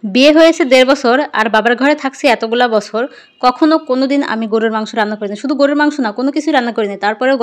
বিয়ে হয়েছে ১.৫ বছর আর বাবার ঘরে থাকছি এতগুলা বছর, কখনো কোনোদিন আমি গরুর মাংস রান্না করিনি। শুধু গরুর মাংস না, কোনো কিছুই রান্না করিনি। তারপরেও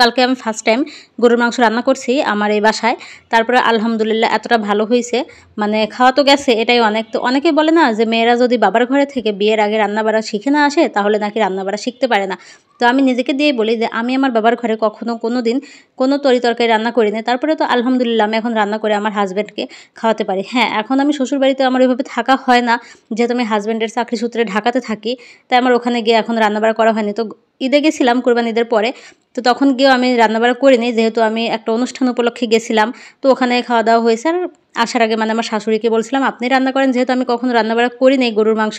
কালকে আমি ফার্স্ট টাইম গরুর মাংস রান্না করছি আমার এই বাসায়। তারপরে আলহামদুলিল্লাহ এতটা ভালো হইছে, মানে খাওয়া তো গেছে, এটাই অনেক। তো অনেকেই বলে না যে মেয়েরা যদি বাবার ঘরে থেকে বিয়ের আগে রান্নাবাড়া শিখে না আসে তাহলে নাকি রান্নাবাড়া শিখতে পারে না। তো আমি নিজেকে দিয়েই বলি যে আমি আমার বাবার ঘরে কখনো কোনোদিন কোনো তরিতরকারি রান্না করিনি। তারপরে তো আলহামদুলিল্লাহ আমি এখন রান্না করে আমার হাসব্যান্ডকে খাওয়াতে পারি। হ্যাঁ, এখন আমি শ্বশুরবাড়িতে আমার ওইভাবে থাকা হয় না, যেহেতু আমি হাসব্যান্ডের চাকরি সূত্রে ঢাকাতে থাকি, তাই আমার ওখানে গিয়ে এখন রান্নাবাড়া করা হয়নি। তো ঈদে গেছিলাম, কোরবানি ঈদের পরে, তো তখন গিয়েও আমি রান্নাবাড়া করিনি, যেহেতু আমি একটা অনুষ্ঠান উপলক্ষে গেছিলাম। তো ওখানে খাওয়া দাওয়া হয়েছে। আর আসার আগে মানে আমার শাশুড়িকে বলছিলাম আপনি রান্না করেন, যেহেতু আমি কখনো রান্নাবাড়া করি নেই গরুর মাংস,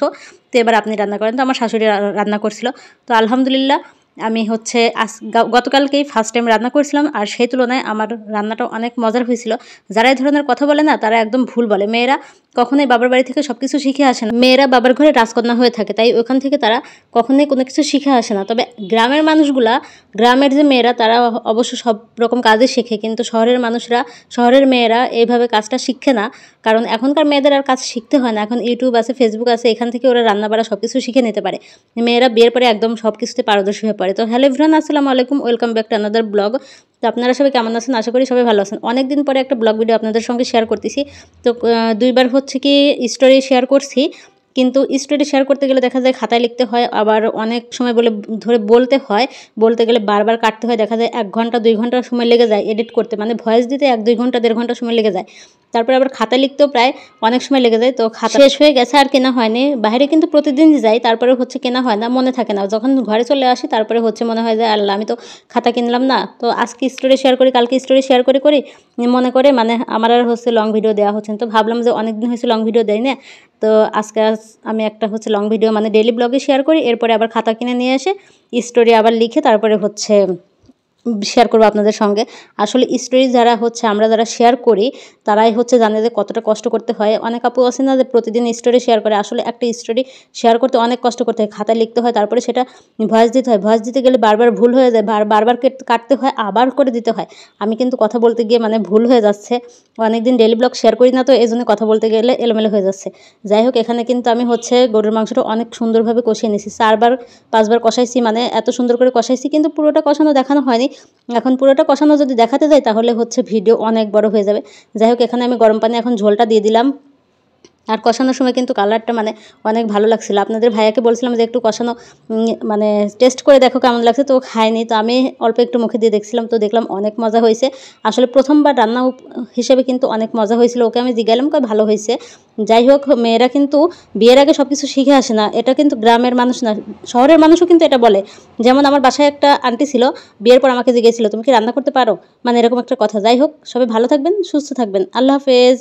তো এবার আপনি রান্না করেন। তো আমার শাশুড়ি রান্না করছিল। তো আলহামদুলিল্লাহ আমি হচ্ছে গতকালকেই ফার্স্ট টাইম রান্না করেছিলাম, আর সেই তুলনায় আমার রান্নাটা অনেক মজার হয়েছিল। যারা এই ধরনের কথা বলে না তারা একদম ভুল বলে। মেয়েরা কখনোই বাবার বাড়ি থেকে সব কিছু শিখে আসে না। মেয়েরা বাবার ঘরে রাজকন্যা হয়ে থাকে, তাই ওখান থেকে তারা কখনোই কোনো কিছু শিখে আসে না। তবে গ্রামের মানুষগুলা, গ্রামের যে মেয়েরা তারা অবশ্য সব রকম কাজই শেখে, কিন্তু শহরের মানুষরা, শহরের মেয়েরা এইভাবে কাজটা শিখে না। কারণ এখনকার মেয়েদের আর কাজ শিখতে হয় না, এখন ইউটিউব আছে, ফেসবুক আছে, এখান থেকে ওরা রান্নাবাড়া সব কিছু শিখে নিতে পারে। মেয়েরা বিয়ের পরে একদম সব কিছুতে পারদর্শী হয়ে পড়ে। তো হ্যালো এভরিওয়ান, আসসালামু আলাইকুম, welcome back to another blog. তো আপনারা সবাই কেমন আছেন? আশা করি সবাই ভালো আছেন। অনেক দিন পরে একটা ব্লগ ভিডিও আপনাদের সঙ্গে শেয়ার করতেছি। তো দুইবার হচ্ছে কি স্টোরি শেয়ার করছি, কিন্তু স্টোরি শেয়ার করতে গেলে দেখা যায় খাতায় লিখতে হয়, আবার অনেক সময় বলতে হয়, বলতে গেলে বারবার কাটতে হয়। দেখা যায় 1 ঘন্টা 2 ঘন্টা সময় লেগে যায় এডিট করতে, মানে ভয়েস দিতে 1-2 ঘন্টা 1.5 ঘন্টা সময় লেগে যায়। তারপরে আবার খাতা লিখতেও প্রায় অনেক সময় লেগে যায়। তো খাতা শেষ হয়ে গেছে আর কেনা হয়নি। বাইরে কিন্তু প্রতিদিনই যাই, তারপরে হচ্ছে কেনা হয় না, মনে থাকে না। যখন ঘরে চলে আসি তারপরে হচ্ছে মনে হয় যে আল্লাহ, আমি তো খাতা কিনলাম না। তো আজকে স্টোরি শেয়ার করি, কালকে স্টোরি শেয়ার করি মনে করে, মানে আমার আর হচ্ছে লং ভিডিও দেওয়া হচ্ছে না। তো ভাবলাম যে অনেকদিন হয়েছে লং ভিডিও দেয় না, তো আজকে আমি একটা হচ্ছে লং ভিডিও মানে ডেইলি ব্লগে শেয়ার করি, এরপরে আবার খাতা কিনে নিয়ে এসে স্টোরি আবার লিখে তারপরে হচ্ছে শেয়ার করবো আপনাদের সঙ্গে। আসলে স্টোরি আমরা যারা শেয়ার করি তারাই হচ্ছে জানে যে কতটা কষ্ট করতে হয়। অনেক আপু আছে না যে প্রতিদিন স্টোরি শেয়ার করে, আসলে একটা স্টোরি শেয়ার করতে অনেক কষ্ট করতে হয়। খাতায় লিখতে হয়, তারপরে সেটা ভয়েস দিতে হয়, ভয়েস দিতে গেলে বারবার ভুল হয়ে যায়, বারবার কাটতে হয়, আবার করে দিতে হয়। আমি কিন্তু কথা বলতে গিয়ে মানে ভুল হয়ে যাচ্ছে, অনেকদিন ডেইলি ব্লগ শেয়ার করি না, তো এই জন্য কথা বলতে গেলে এলোমেলো হয়ে যাচ্ছে। যাই হোক, এখানে কিন্তু আমি হচ্ছে গরুর মাংসটা অনেক সুন্দরভাবে কষিয়ে নিয়েছি, 4-5 বার কষাইছি, মানে এত সুন্দর করে কষাইছি, কিন্তু পুরোটা কষানো দেখানো হয়নি। এখন পুরোটা কষানো যদি দেখাতে যাই তাহলে হচ্ছে ভিডিও অনেক বড় হয়ে যাবে। যাই হোক, এখানে আমি গরম পানি এখন ঝোলটা দিয়ে দিলাম। আর কষানোর সময় কিন্তু কালারটা মানে অনেক ভালো লাগছিল। আপনাদের ভাইয়াকে বলছিলাম যে একটু কষানো মানে টেস্ট করে দেখো কেমন লাগছে, তো খায়নি। তো আমি অল্প একটু মুখে দিয়ে দেখছিলাম, তো দেখলাম অনেক মজা হয়েছে। আসলে প্রথমবার রান্না হিসেবে কিন্তু অনেক মজা হয়েছিল। ওকে আমি জিজ্ঞালাম, কয় ভালো হয়েছে। যাই হোক, মেয়েরা কিন্তু বিয়ের আগে সব কিছু শিখে আসে না, এটা কিন্তু গ্রামের মানুষ না, শহরের মানুষও কিন্তু এটা বলে। যেমন আমার বাসায় একটা আন্টি ছিল, বিয়ের পর আমাকে জিজ্ঞেসছিল তুমি কি রান্না করতে পারো, মানে এরকম একটা কথা। যাই হোক, সবাই ভালো থাকবেন, সুস্থ থাকবেন, আল্লাহ হাফেজ।